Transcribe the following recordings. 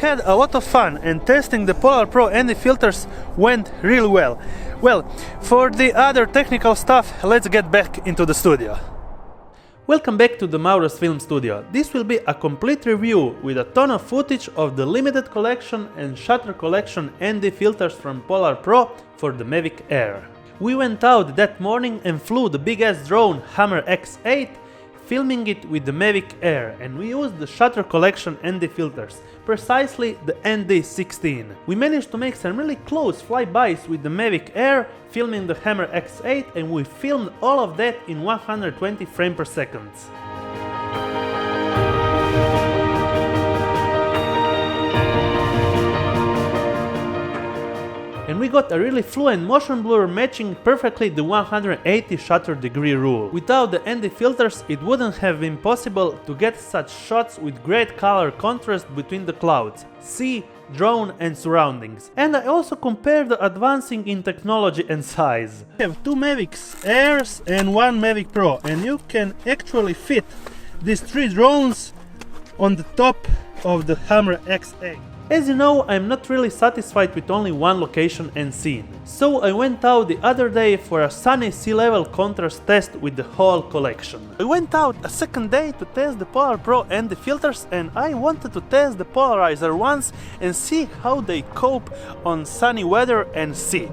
had a lot of fun and testing the PolarPro ND filters went really well. Well, for the other technical stuff, let's get back into the studio. Welcome back to the MAURO'S film studio. This will be a complete review with a ton of footage of the limited collection and shutter collection ND filters from PolarPro for the Mavic Air. We went out that morning and flew the big ass drone Hammer X8, filming it with the Mavic Air, and we used the shutter collection ND filters, precisely the ND16. We managed to make some really close flybys with the Mavic Air, filming the Hammer X8, and we filmed all of that in 120 frames per second. And we got a really fluent motion blur matching perfectly the 180 shutter degree rule. Without the ND filters, it wouldn't have been possible to get such shots with great color contrast between the clouds, sea, drone and surroundings. And I also compared the advancing in technology and size. I have two Mavic Airs and one Mavic Pro, and you can actually fit these three drones on the top of the Hammer X8. As you know, I'm not really satisfied with only one location and scene, so I went out the other day for a sunny sea level contrast test with the whole collection. I went out a second day to test the PolarPro and the filters, and I wanted to test the polarizer ones and see how they cope on sunny weather and sea.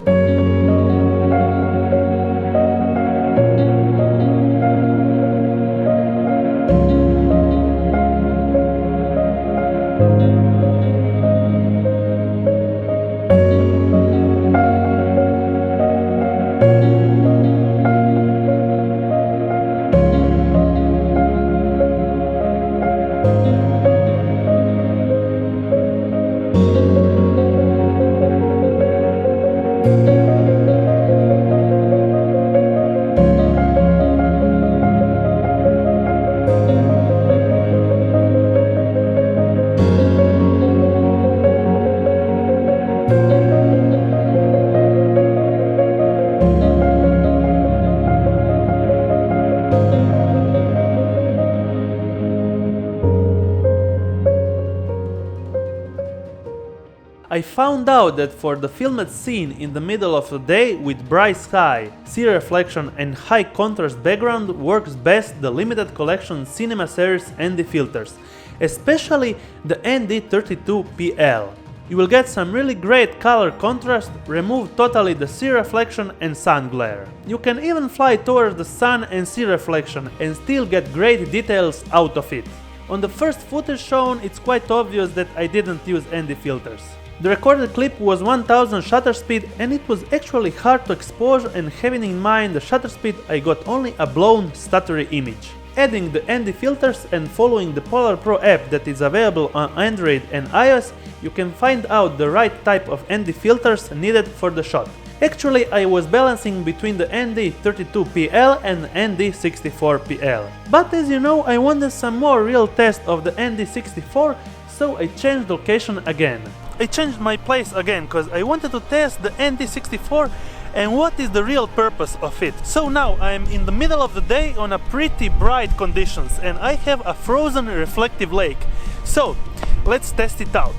I found out that for the filmed scene in the middle of the day with bright sky, sea reflection and high contrast background works best the limited collection Cinema series ND filters, especially the ND32PL. You will get some really great color contrast, remove totally the sea reflection and sun glare. You can even fly towards the sun and sea reflection and still get great details out of it. On the first footage shown, it's quite obvious that I didn't use ND filters. The recorded clip was 1000 shutter speed, and it was actually hard to expose, and having in mind the shutter speed, I got only a blown stuttery image. Adding the ND filters and following the PolarPro app that is available on Android and iOS, you can find out the right type of ND filters needed for the shot. Actually, I was balancing between the ND32PL and ND64PL. But as you know, I wanted some more real test of the ND64, so I changed location again. I changed my place again because I wanted to test the ND64 and what is the real purpose of it. So now I'm in the middle of the day on a pretty bright conditions and I have a frozen reflective lake. So let's test it out.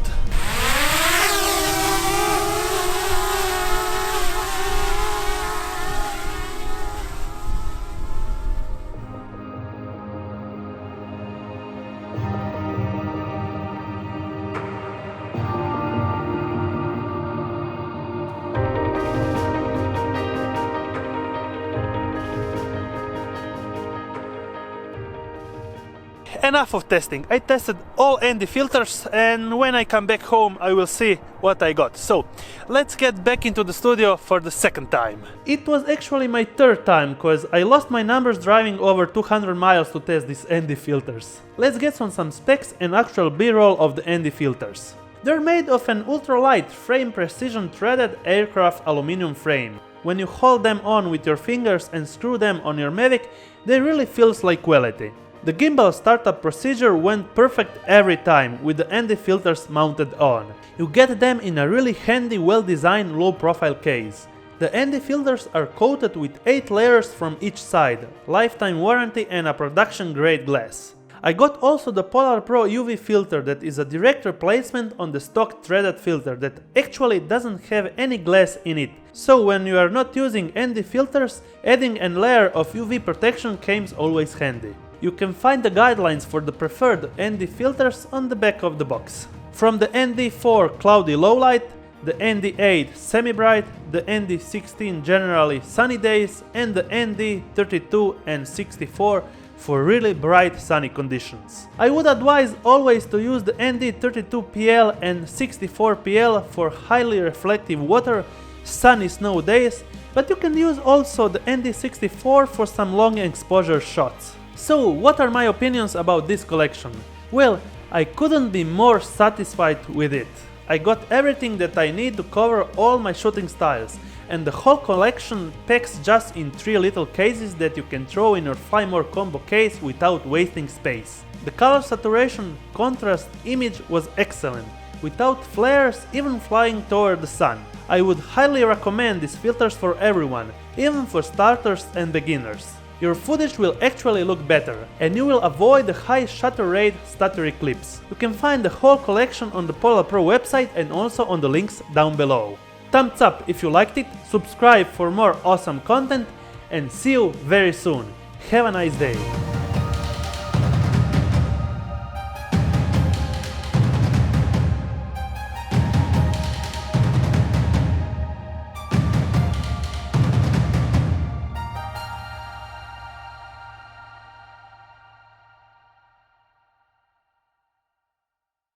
Enough of testing. I tested all ND filters, and when I come back home I will see what I got. So let's get back into the studio for the second time. It was actually my third time because I lost my numbers driving over 200 miles to test these ND filters. Let's get on some specs and actual B-roll of the ND filters. They're made of an ultralight frame precision threaded aircraft aluminum frame. When you hold them on with your fingers and screw them on your Mavic, they really feels like quality. The gimbal startup procedure went perfect every time with the ND filters mounted on. You get them in a really handy, well-designed low-profile case. The ND filters are coated with 8 layers from each side, lifetime warranty and a production-grade glass. I got also the PolarPro UV filter that is a direct replacement on the stock threaded filter that actually doesn't have any glass in it. So when you are not using ND filters, adding a layer of UV protection comes always handy. You can find the guidelines for the preferred ND filters on the back of the box. From the ND4 Cloudy Low Light, the ND8 Semi Bright, the ND16 Generally Sunny Days, and the ND32 and 64 for really bright sunny conditions. I would advise always to use the ND32PL and 64PL for highly reflective water, sunny snow days, but you can use also the ND64 for some long exposure shots. So what are my opinions about this collection? Well, I couldn't be more satisfied with it. I got everything that I need to cover all my shooting styles, and the whole collection packs just in 3 little cases that you can throw in your 5-more combo case without wasting space. The color saturation, contrast, image was excellent, without flares even flying toward the sun. I would highly recommend these filters for everyone, even for starters and beginners. Your footage will actually look better, and you will avoid the high shutter rate stuttery clips. You can find the whole collection on the PolarPro website and also on the links down below. Thumbs up if you liked it, subscribe for more awesome content, and see you very soon. Have a nice day!